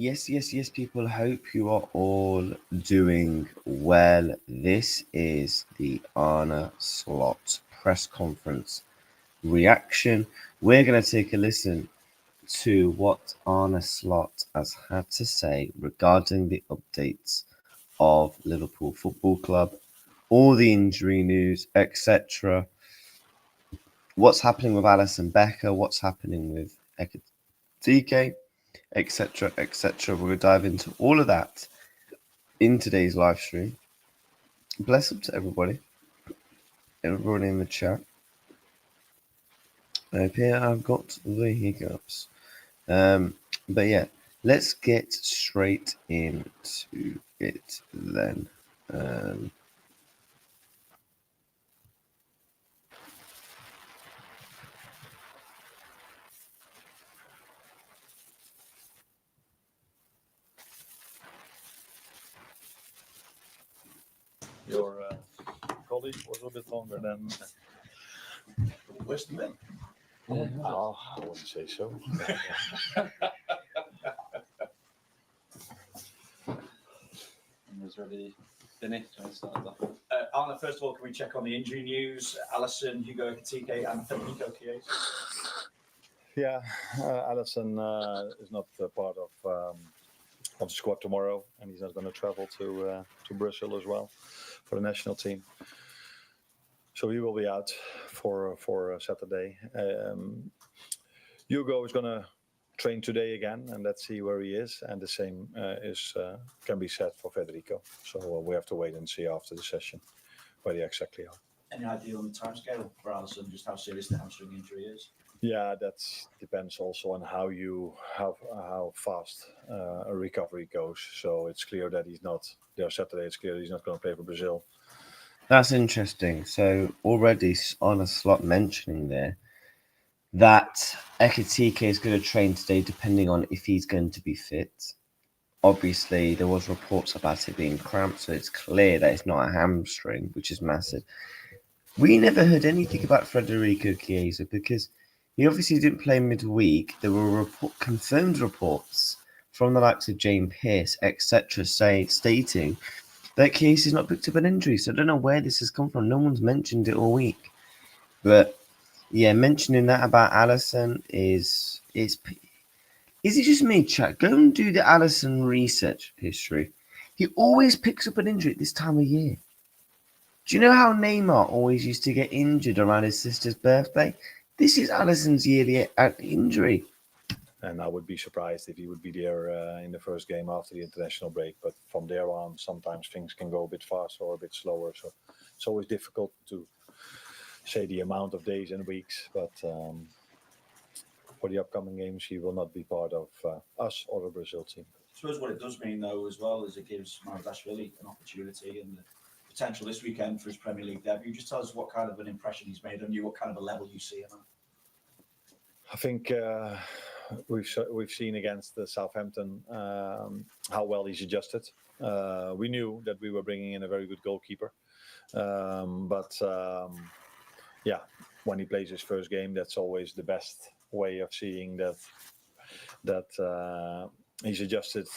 Yes, people. Hope you are all doing well. This is the Arne Slot press conference reaction. We're going to take a listen to what Arne Slot has had to say regarding the updates of Liverpool Football Club, all the injury news, etc. What's happening with Alisson Becker? What's happening with Ekitike? Etc. etc. We're going to dive into all of that in today's live stream. Bless up to everybody in the chat. Up here, I've got the hiccups. But yeah, let's get straight into it then. Your colleague was a bit longer than. Where's the men? Oh, I wouldn't say so. Is ready finished? Arne, first of all, can we check on the injury news? Alisson, Hugo Ekitike, and Federico Chiesa. Yeah, Alisson is not part of the squad tomorrow, and he's not going to travel to Brazil as well for the national team. So he will be out for Saturday. Hugo is going to train today again, and let's see where he is. And the same can be said for Federico. So we have to wait and see after the session where they exactly are. Any idea on the timescale for Alisson, just how serious the hamstring injury is? Yeah, that depends also on how fast a recovery goes. So it's clear that he's not there Saturday. It's clear he's not going to play for Brazil. That's interesting. So already on a slot mentioning there that Ekitike is going to train today, depending on if he's going to be fit. Obviously, there was reports about it being cramped, so it's clear that it's not a hamstring, which is massive. We never heard anything about Federico Chiesa because he obviously didn't play midweek. There were confirmed reports from the likes of James Pearce, etc., stating that Chiesa's not picked up an injury. So I don't know where this has come from. No one's mentioned it all week. But yeah, mentioning that about Alisson is it just me, chat? Go and do the Alisson research history. He always picks up an injury at this time of year. Do you know how Neymar always used to get injured around his sister's birthday? This is Alisson's yearly injury. And I would be surprised if he would be there in the first game after the international break. But from there on, sometimes things can go a bit faster or a bit slower. So it's always difficult to say the amount of days and weeks. But for the upcoming games, he will not be part of us or the Brazil team. I suppose what it does mean, though, as well, is it gives Maradashvili an opportunity and the potential this weekend for his Premier League debut. Just tell us what kind of an impression he's made on you, what kind of a level you see him at. I think we've seen against the Southampton how well he's adjusted. We knew that we were bringing in a very good goalkeeper, but when he plays his first game, that's always the best way of seeing that he's adjusted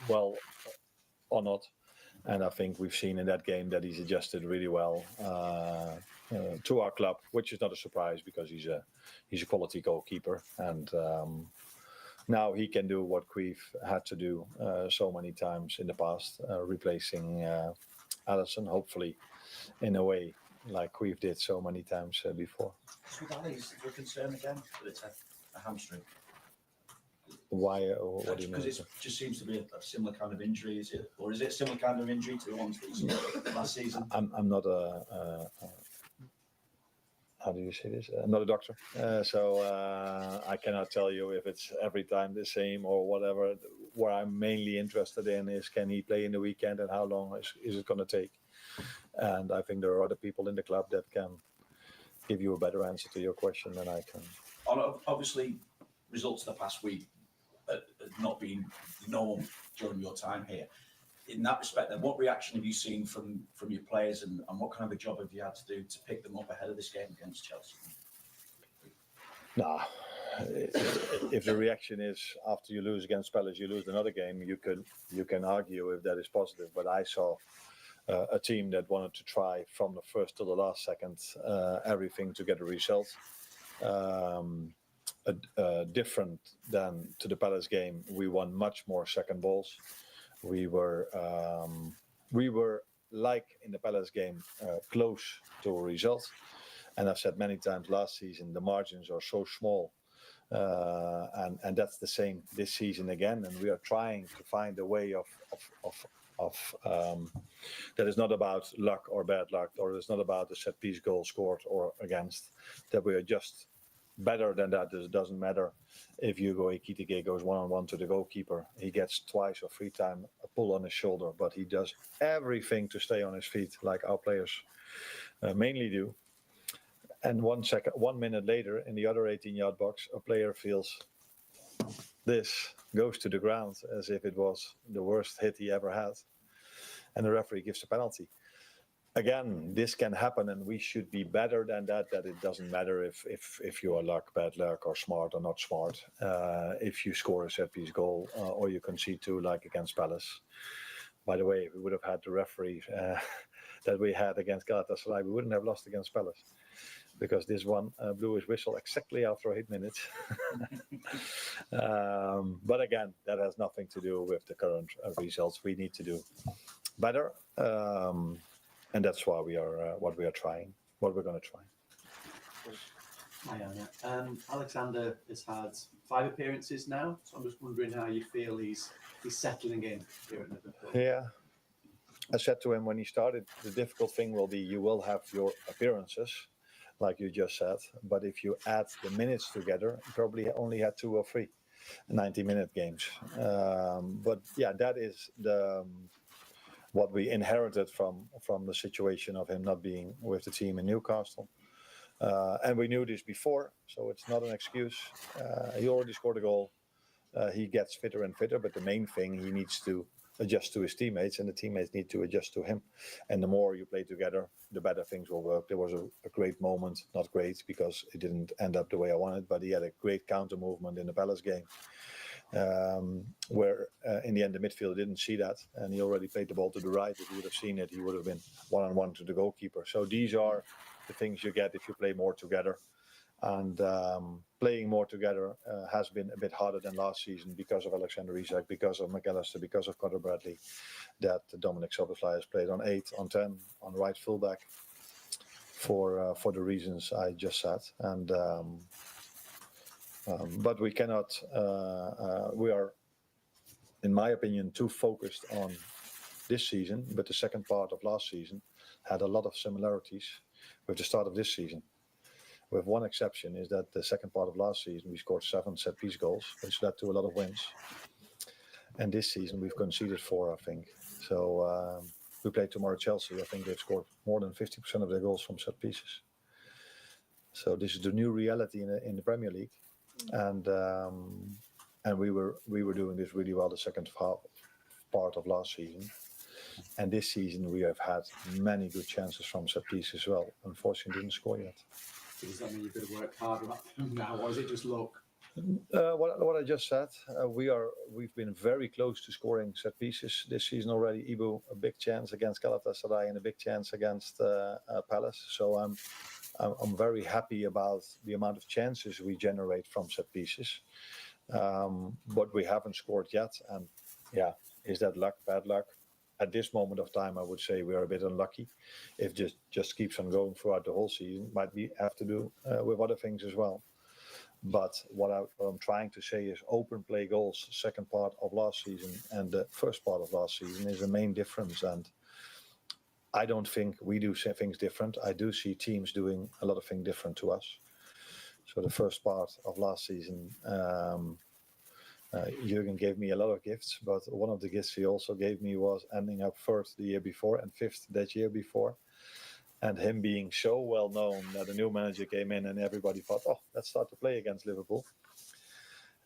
well or not. And I think we've seen in that game that he's adjusted really well to our club, which is not a surprise because he's a quality goalkeeper. And now he can do what Cruyff had to do so many times in the past, replacing Alisson, hopefully in a way like Cruyff did so many times before. So that is a concern again, that it's a hamstring. Why? What do you mean? Because it just seems to be a similar kind of injury, is it? Or is it a similar kind of injury to the ones that you saw last season? I'm not how do you say this? I'm not a doctor, so I cannot tell you if it's every time the same or whatever. What I'm mainly interested in is can he play in the weekend and how long is it going to take? And I think there are other people in the club that can give you a better answer to your question than I can. Obviously, results of the past week not being the norm during your time here. In that respect, then, what reaction have you seen from your players, and what kind of a job have you had to do to pick them up ahead of this game against Chelsea? if the reaction is after you lose against Palace, you lose another game, you can argue if that is positive. But I saw a team that wanted to try from the first to the last second everything to get a result. Different than to the Palace game, we won much more second balls. We were like in the Palace game close to a result. And I've said many times last season, the margins are so small. And that's the same this season again. And we are trying to find a way of that is not about luck or bad luck, or it's not about a set piece goal scored or against, that we are just better than that. It doesn't matter if Ekitike goes 1-on-1 to the goalkeeper. He gets twice or three times a pull on his shoulder, but he does everything to stay on his feet, like our players mainly do. And 1 minute later, in the other 18-yard box, a player feels this, goes to the ground as if it was the worst hit he ever had. And the referee gives a penalty. Again, this can happen, and we should be better than that. That it doesn't matter if you are luck, bad luck, or smart or not smart. If you score a set piece goal or you concede two, like against Palace. By the way, if we would have had the referee that we had against Galatasaray, we wouldn't have lost against Palace, because this one blew his whistle exactly after 8 minutes. But again, that has nothing to do with the current results. We need to do better. And that's why we are what we're going to try. Hi, Arne. Alexander has had 5 appearances now, so I'm just wondering how you feel he's settling in here at Liverpool. Yeah, I said to him when he started, the difficult thing will be you will have your appearances, like you just said, but if you add the minutes together, you probably only had 2 or 3 90-minute games. But yeah, that is what we inherited from the situation of him not being with the team in Newcastle. And we knew this before, so it's not an excuse. He already scored a goal. He gets fitter and fitter, but the main thing, he needs to adjust to his teammates, and the teammates need to adjust to him. And the more you play together, the better things will work. There was a great moment, not great because it didn't end up the way I wanted, but he had a great counter movement in the Palace game. Where in the end the midfielder didn't see that, and he already played the ball to the right. If he would have seen it, he would have been 1-on-1 to the goalkeeper. So these are the things you get if you play more together. And playing more together has been a bit harder than last season because of Alexander Isak, because of McAllister, because of Conor Bradley, that Dominic Szoboszlai has played on 8, on 10, on right fullback for the reasons I just said. And but we cannot, we are, in my opinion, too focused on this season, but the second part of last season had a lot of similarities with the start of this season. With one exception, is that the second part of last season we scored 7 set-piece goals, which led to a lot of wins. And this season we've conceded 4, I think. So we play tomorrow Chelsea. I think they've scored more than 50% of their goals from set pieces. So this is the new reality in the Premier League. And we were doing this really well the second part of last season, and this season we have had many good chances from set piece as well. Unfortunately, didn't score yet. So does that mean you've got to work harder at them now, or is it just luck? What I just said, we've been very close to scoring set pieces this season already. Ibu, a big chance against Galatasaray and a big chance against Palace. So I'm very happy about the amount of chances we generate from set pieces, but we haven't scored yet. And yeah, is that luck, bad luck? At this moment of time, I would say we are a bit unlucky. If just keeps on going throughout the whole season, might be have to do with other things as well. But what I'm trying to say is open play goals, second part of last season and the first part of last season is the main difference. And I don't think we do things different. I do see teams doing a lot of things different to us. So the first part of last season, Jürgen gave me a lot of gifts, but one of the gifts he also gave me was ending up 3rd the year before and 5th that year before. And him being so well known that a new manager came in and everybody thought, oh, let's start to play against Liverpool.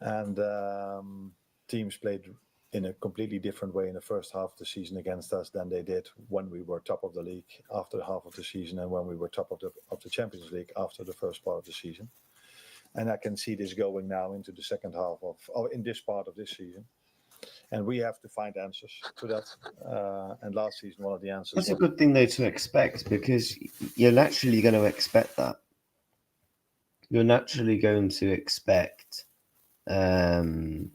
And teams played in a completely different way in the first half of the season against us than they did when we were top of the league after half of the season and when we were top of the Champions League after the first part of the season. And I can see this going now into the second half in this part of this season. And we have to find answers to that. And last season, one of the answers That's a was good thing though to expect, because you're naturally going to expect that. You're naturally going to expect. You're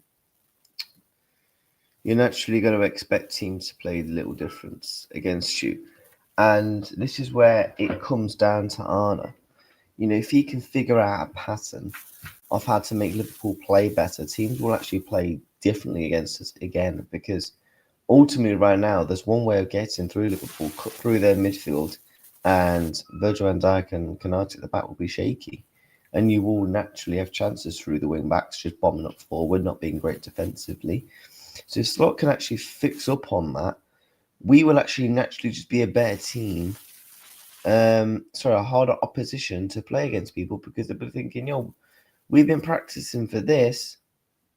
naturally going to expect teams to play a little difference against you, and this is where it comes down to Arne. You know, if he can figure out a pattern of how to make Liverpool play better, teams will actually play differently against us again, because ultimately right now there's one way of getting through Liverpool, cut through their midfield, and Virgil van Dijk and Konate at the back will be shaky, and you will naturally have chances through the wing backs just bombing up forward, not being great defensively. So if Slot can actually fix up on that, we will actually naturally just be a better team. A harder opposition to play against people, because they'll be thinking, yo, we've been practicing for this,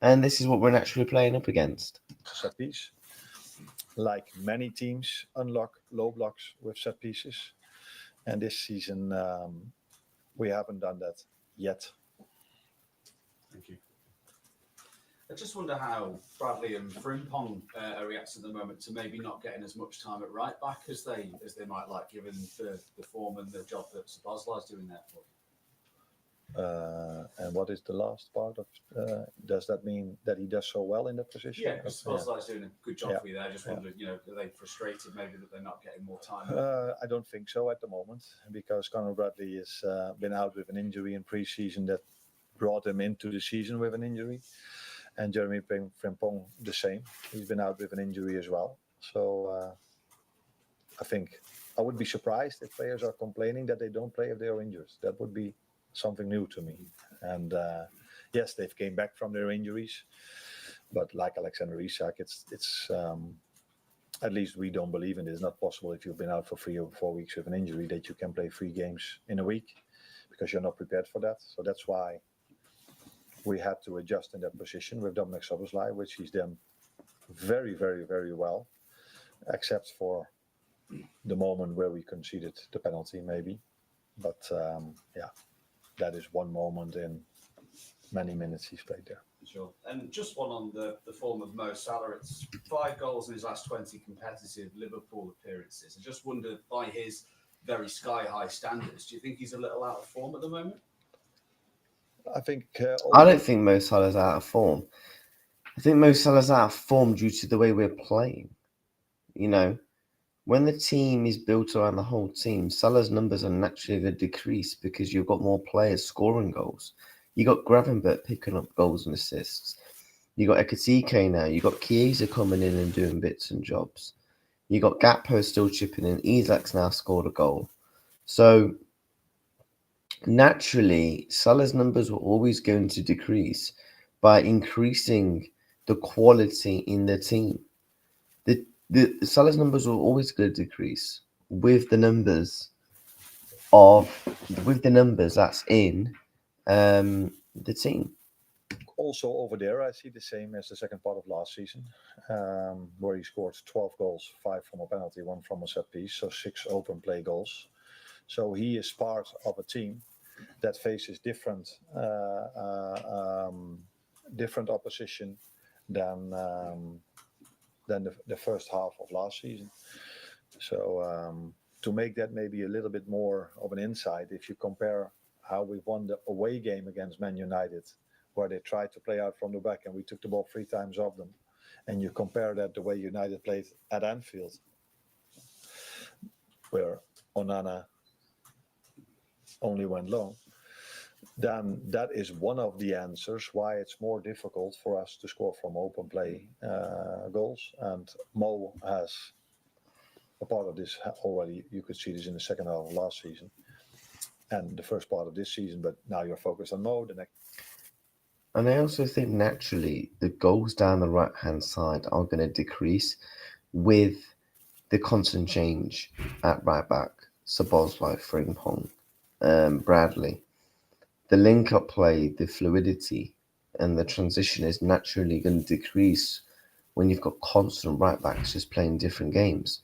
and this is what we're naturally playing up against. set piece. Like many teams, unlock low blocks with set pieces. And this season, we haven't done that yet. Thank you. I just wonder how Bradley and Frimpong are reacting at the moment to maybe not getting as much time at right back as they might like, given the form and the job that Szoboszlai is doing there for them. And what is the last part of? Does that mean that he does so well in that position? Yeah, because Szoboszlai is doing a good job Yeah. for you there. I just wondered, you know, are they frustrated maybe that they're not getting more time? I don't think so at the moment, because Conor Bradley has been out with an injury in pre-season that brought him into the season with an injury. And Jeremy Frimpong the same. He's been out with an injury as well. So I think I would be surprised if players are complaining that they don't play if they are injured. That would be something new to me. And yes, they've came back from their injuries, but like Alexander Isak, it's at least we don't believe in it. It's not possible if you've been out for 3 or 4 weeks with an injury that you can play 3 games in a week, because you're not prepared for that. So that's why we had to adjust in that position with Dominic Szoboszlai, which he's done very, very, very well, except for the moment where we conceded the penalty, maybe. But that is one moment in many minutes he's played there. Sure. And just one on the form of Mo Salah. It's 5 goals in his last 20 competitive Liverpool appearances. I just wondered, by his very sky-high standards, do you think he's a little out of form at the moment? I think. I don't think Mo Salah's out of form. I think Mo Salah's out of form due to the way we're playing. You know, when the team is built around the whole team, Salah's numbers are naturally going to decrease because you've got more players scoring goals. You got Gravenberch picking up goals and assists. You got Ekitike now. You got Chiesa coming in and doing bits and jobs. You got Gakpo still chipping in. Isak's now scored a goal. So naturally, Salah's numbers were always going to decrease by increasing the quality in the team. The Salah's numbers were always going to decrease with the numbers that's in the team. Also over there, I see the same as the second part of last season, where he scored 12 goals, 5 from a penalty, 1 from a set piece, so 6 open play goals. So he is part of a team that faces different opposition than the first half of last season. So to make that maybe a little bit more of an insight, if you compare how we won the away game against Man United, where they tried to play out from the back and we took the ball 3 times off them, and you compare that the way United played at Anfield, where Onana only went long, then that is one of the answers why it's more difficult for us to score from open play goals. And Mo has a part of this already. You could see this in the second half of last season and the first part of this season, but now you're focused on Mo. And I also think naturally the goals down the right-hand side are going to decrease with the constant change at right back. Szoboszlai, Frimpong, Bradley. The link-up play, the fluidity, and the transition is naturally going to decrease when you've got constant right backs just playing different games.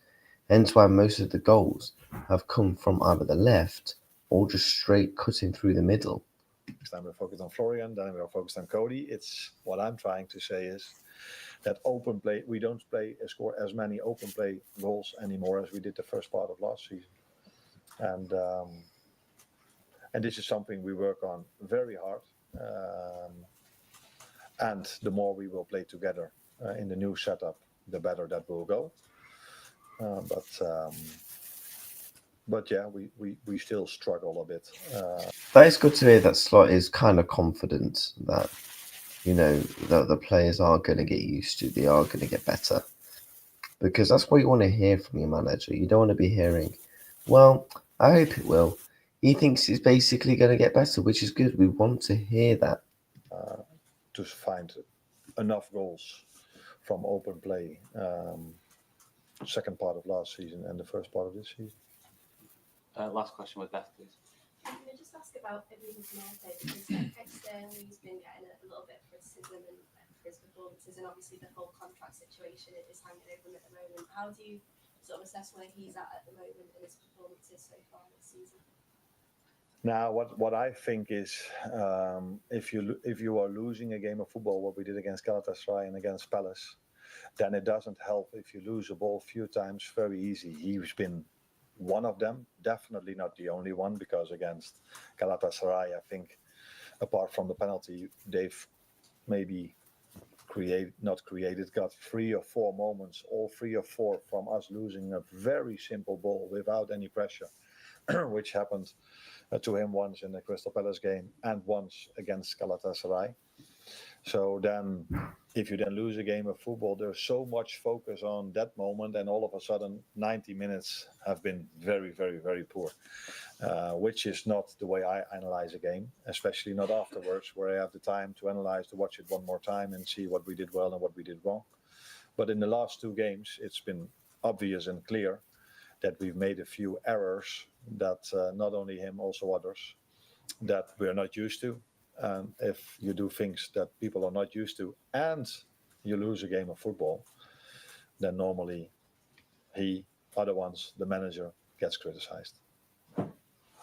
Hence why most of the goals have come from either the left or just straight cutting through the middle Next time we're focused on Florian, then we're focused on Cody. It's what I'm trying to say is that open play, we don't score as many open play goals anymore as we did the first part of last season. And this is something we work on very hard. And the more we will play together in the new setup, the better that will go. But yeah, we still struggle a bit. That is good to hear that Slot is kind of confident that, that the players are going to get used to, they are going to get better. Because that's what you want to hear from your manager. You don't want to be hearing, well, I hope it will. He thinks it's basically going to get better, which is good. We want to hear that. To find enough goals from open play, second part of last season and the first part of this season. Last question with Beth, please. Can I just ask about Ibrahim Konate, because externally he's been getting a little bit of criticism and for his performances, and obviously the whole contract situation is hanging over him at the moment. How do you sort of assess where he's at the moment and his performances so far this season? Now, what I think is, if you are losing a game of football, what we did against Galatasaray and against Palace, then it doesn't help if you lose a ball a few times very easy. He's been one of them, definitely not the only one, because against Galatasaray, I think, apart from the penalty, they've maybe got 3 or 4 moments, all 3 or 4 from us losing a very simple ball without any pressure, which happened to him once in the Crystal Palace game and once against Galatasaray. So then, if you then lose a game of football, there's so much focus on that moment, and all of a sudden, 90 minutes have been very, very, very poor, which is not the way I analyze a game, especially not afterwards, where I have the time to analyze, to watch it one more time and see what we did well and what we did wrong. But in the last 2 games, it's been obvious and clear that we've made a few errors that not only him, also others, that we're not used to. And if you do things that people are not used to and you lose a game of football, then normally other ones, the manager, gets criticized.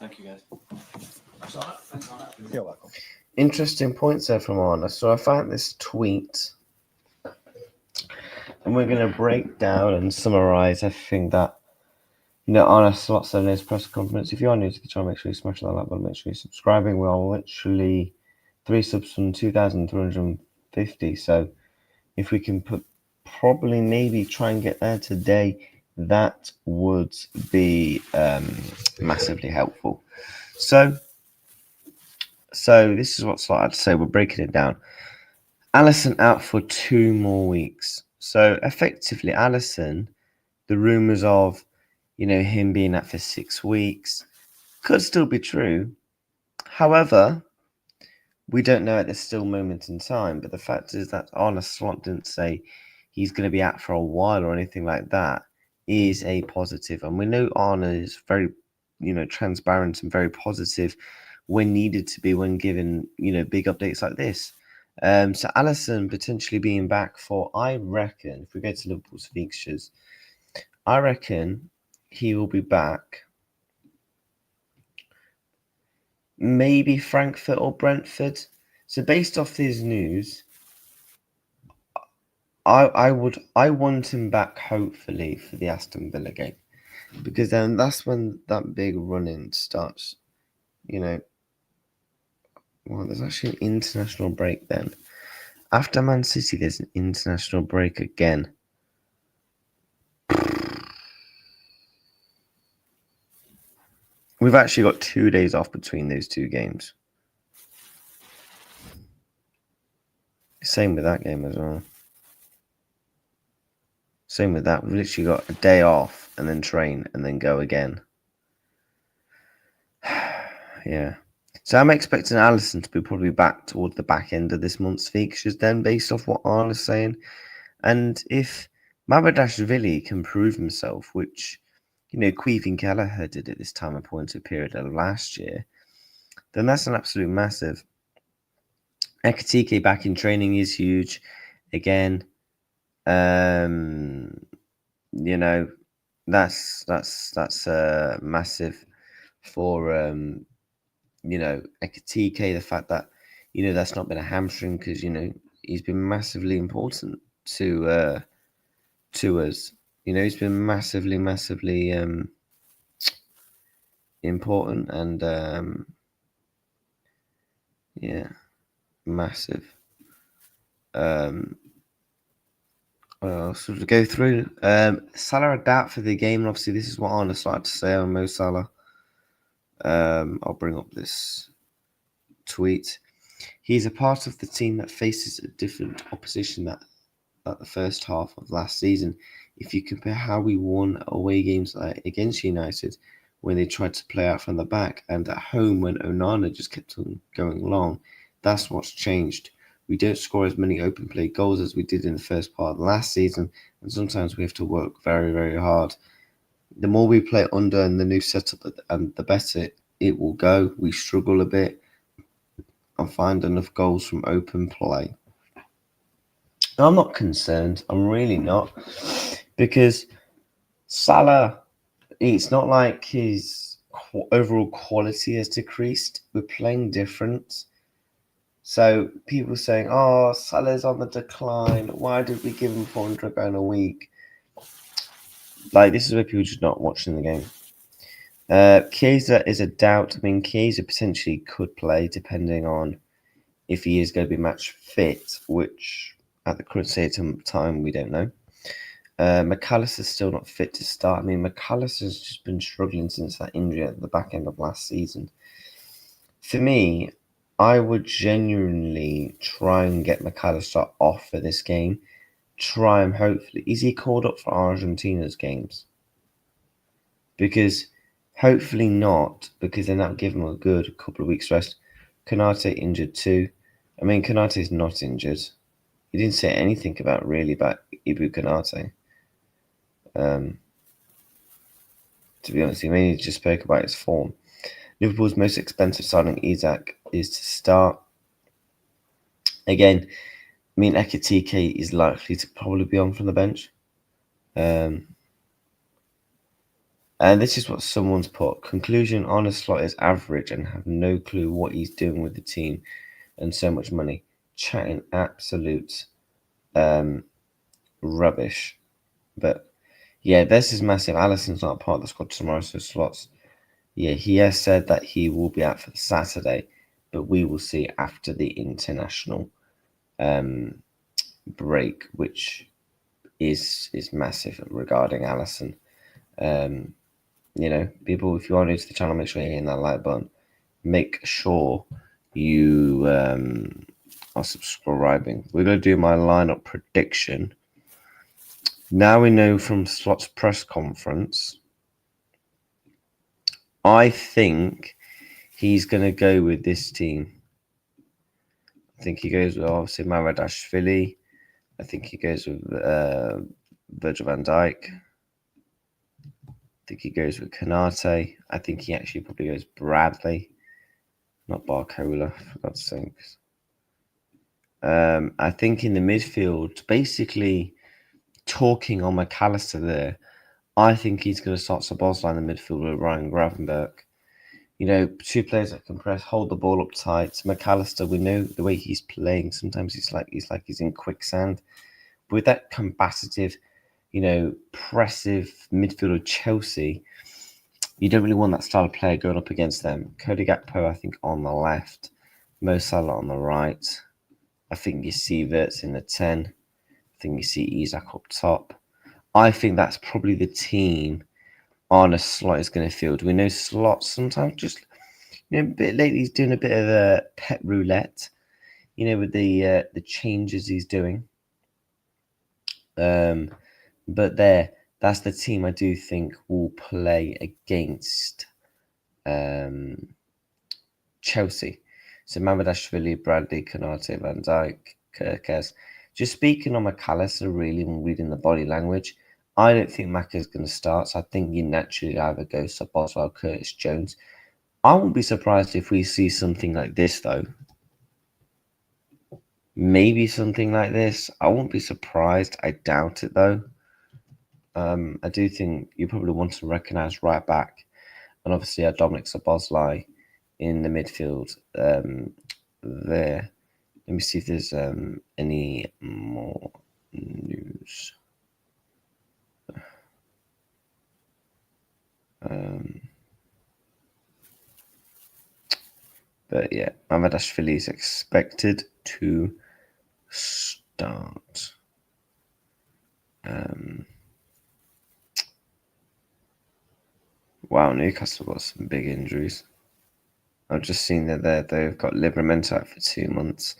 Thank you, guys. Thanks, Arne. You're welcome. Interesting points there from Arne. So I found this tweet, and we're going to break down and summarize everything that Arne Slot said in his press conference. If you are new to the channel, make sure you smash that like button, make sure you're subscribing. We are literally 3 subs from 2,350. So if we can probably maybe try and get there today, that would be massively helpful. So this is what Slot had to say. We're breaking it down. Alisson out for 2 more weeks. So effectively, Alisson, the rumours of him being out for 6 weeks could still be true. However, we don't know at this still moment in time. But the fact is that Arne Slot didn't say he's going to be out for a while or anything like that is a positive. And we know Arne is very, transparent and very positive when needed to be, when given, big updates like this. So Alisson potentially being back for, I reckon, if we go to Liverpool's fixtures, I reckon he will be back maybe Frankfurt or Brentford. So based off this news, I want him back hopefully for the Aston Villa game, because then that's when that big run-in starts. Well, there's actually an international break then. After Man City, there's an international break again. We've actually got 2 days off between those 2 games. Same with that game as well. Same with that. We've literally got a day off and then train and then go again. Yeah. So I'm expecting Alisson to be probably back towards the back end of this month's fixtures then, based off what Arne's saying. And if Mamardashvili can prove himself, which, Queven Kelleher did at this time appointed period of last year, then that's an absolute massive. Ekitike back in training is huge. Again, that's massive for Ekitike, the fact that, that's not been a hamstring because, he's been massively important to us. He's been massively, massively important and massive. So to go through, Salah adapt for the game, and obviously this is what Arne started to say on Mo Salah. I'll bring up this tweet. He's a part of the team that faces a different opposition at the first half of last season. If you compare how we won away games against United when they tried to play out from the back, and at home when Onana just kept on going long, that's what's changed. We don't score as many open play goals as we did in the first part of last season, and sometimes we have to work very, very hard. The more we play under in the new setup, and the better it will go. We struggle a bit and find enough goals from open play. I'm not concerned. I'm really not. Because Salah, it's not like his overall quality has decreased. We're playing different. So people saying, oh, Salah's on the decline. Why did we give him 400 grand a week? Like, this is where people just not watching the game. Chiesa is a doubt. I mean, Chiesa potentially could play depending on if he is going to be match fit, which at the current state of time, we don't know. McAllister's still not fit to start. I mean, McAllister's just been struggling since that injury at the back end of last season. For me, I would genuinely try and get McAllister off for this game. Try him, hopefully. Is he called up for Argentina's games? Because hopefully not, because then that'll give him a good couple of weeks rest. Konate injured too. I mean, Konate's not injured. He didn't say anything about Ibu Konate. To be honest, he mainly just spoke about his form. Liverpool's most expensive signing, Isak, is to start. Again, I mean, Ekitike is likely to probably be on from the bench. And this is what someone's put. Conclusion, Arne Slot is average and have no clue what he's doing with the team and so much money. Chatting absolute rubbish. But yeah, this is massive. Alisson's not part of the squad tomorrow, so Slots. Yeah, he has said that he will be out for the Saturday, but we will see after the international break, which is massive regarding Alisson. People, if you are new to the channel, make sure you're hitting that like button. Make sure you are subscribing. We're going to do my lineup prediction. Now we know from Slot's press conference, I think he's going to go with this team. I think he goes with, obviously, Maradashvili. I think he goes with Virgil van Dijk. I think he goes with Konate. I think he actually probably goes Bradley, not Barcola, for God's sakes. I think in the midfield, basically talking on McAllister there, I think he's going to start Szoboszlai in the midfield with Ryan Gravenberch. Two players that can press, hold the ball up tight. McAllister, we know the way he's playing. Sometimes he's in quicksand. But with that combative, pressive midfield of Chelsea, you don't really want that style of player going up against them. Cody Gakpo, I think, on the left. Mo Salah on the right. I think you see Wirtz in the 10. I think you see Isak up top. I think that's probably the team Arne Slot is going to field. We know Slot sometimes just, a bit lately he's doing a bit of a pet roulette, with the changes he's doing. But that's the team I do think will play against Chelsea. So Mamadashvili, Bradley, Konate, Van Dijk, Kirkes. Just speaking on McAllister, really, and reading the body language, I don't think Mac is going to start. So I think you naturally either go Szoboszlai or Curtis Jones. I won't be surprised if we see something like this, though. Maybe something like this. I won't be surprised. I doubt it, though. I do think you probably want to recognise right back. And obviously, Dominic Szoboszlai in the midfield there. Let me see if there's any more news. But yeah, Mamadashvili is expected to start. Wow, Newcastle got some big injuries. I've just seen that they've got Livramento out for 2 months,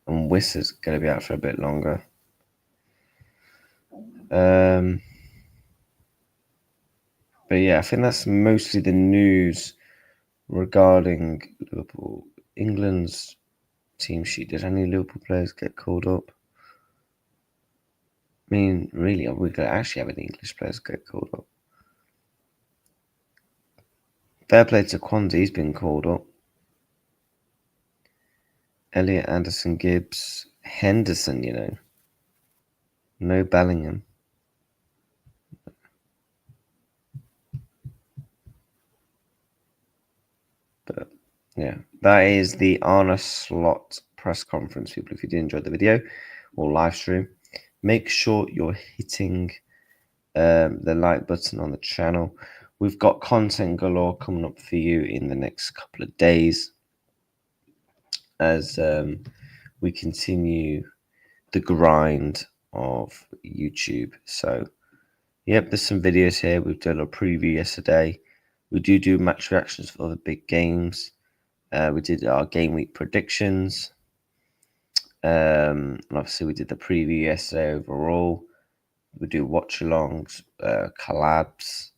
and Wissa's going to be out for a bit longer. But yeah, I think that's mostly the news regarding Liverpool. England's team sheet. Did any Liverpool players get called up? I mean, really, are we going to actually have any English players get called up? Fair play to Kwanzaa, he's been called up. Elliot, Anderson, Gibbs, Henderson, you know. No Bellingham. But yeah, that is the Arne Slot press conference, people. If you did enjoy the video or live stream, make sure you're hitting the like button on the channel. We've got content galore coming up for you in the next couple of days as we continue the grind of YouTube. So yep, there's some videos here. We've done a preview yesterday. We do match reactions for other big games. We did our game week predictions. And obviously we did the preview yesterday overall. We do watch-alongs, collabs,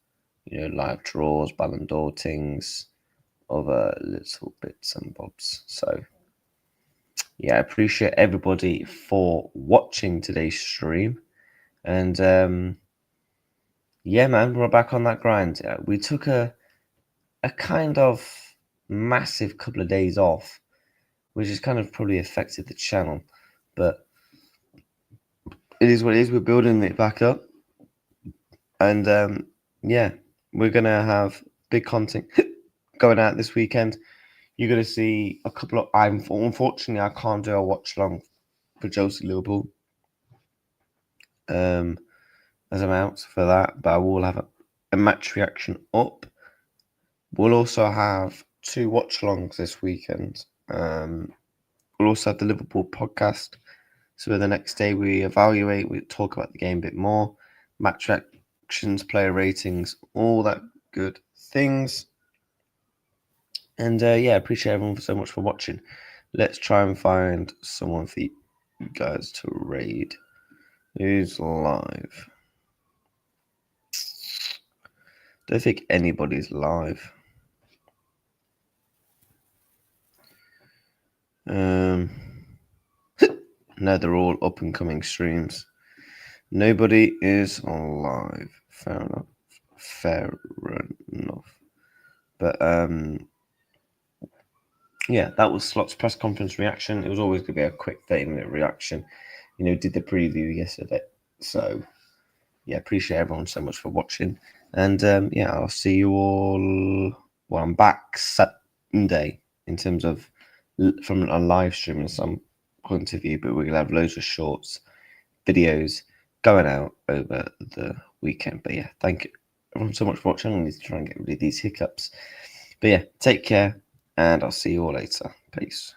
you know, live draws, Ballon d'Or things, other little bits and bobs. So yeah, I appreciate everybody for watching today's stream. And yeah, man, we're back on that grind. We took a kind of massive couple of days off, which has kind of probably affected the channel, but it is what it is. We're building it back up, and yeah, we're gonna have big content going out this weekend. You're gonna see a couple of. Unfortunately, I can't do a watch long for Chelsea Liverpool. As I'm out for that, but I will have a match reaction up. We'll also have 2 watch-alongs this weekend. We'll also have the Liverpool podcast. So the next day we evaluate, we talk about the game a bit more, match reactions, player ratings, all that good things. And yeah, appreciate everyone so much for watching. Let's try and find someone for you guys to raid. Who's live? Don't think anybody's live. No, they're all up and coming streams. Nobody is live. Fair enough. Fair enough. But yeah, that was Slot's press conference reaction. It was always going to be a quick 30-minute reaction. You know, did the preview yesterday. So yeah, appreciate everyone so much for watching. And yeah, I'll see you all. Well, I'm back Sunday in terms of from a live stream in some point of view, but we're gonna have loads of shorts, videos going out over the weekend. But yeah, thank you everyone so much for watching. I need to try and get rid of these hiccups. But yeah, take care, and I'll see you all later. Peace.